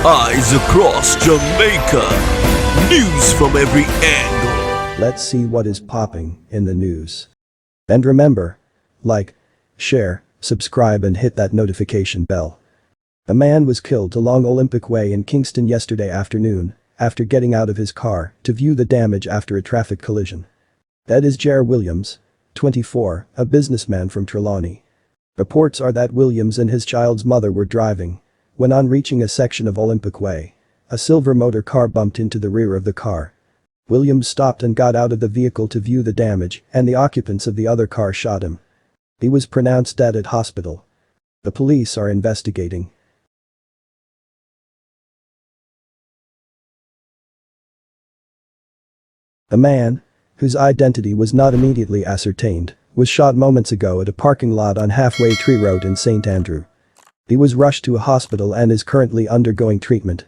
Eyes across Jamaica. News from every angle. Let's see what is popping in the news. And remember, like, share, subscribe and hit that notification bell. A man was killed along Olympic Way in Kingston yesterday afternoon after getting out of his car to view the damage after a traffic collision. That is Ger Williams, 24, a businessman from Trelawney. Reports are that Williams and his child's mother were driving when on reaching a section of Olympic Way, a silver motor car bumped into the rear of the car. Williams stopped and got out of the vehicle to view the damage and the occupants of the other car shot him. He was pronounced dead at hospital. The police are investigating. A man, whose identity was not immediately ascertained, was shot moments ago at a parking lot on Halfway Tree Road in St. Andrew. He was rushed to a hospital and is currently undergoing treatment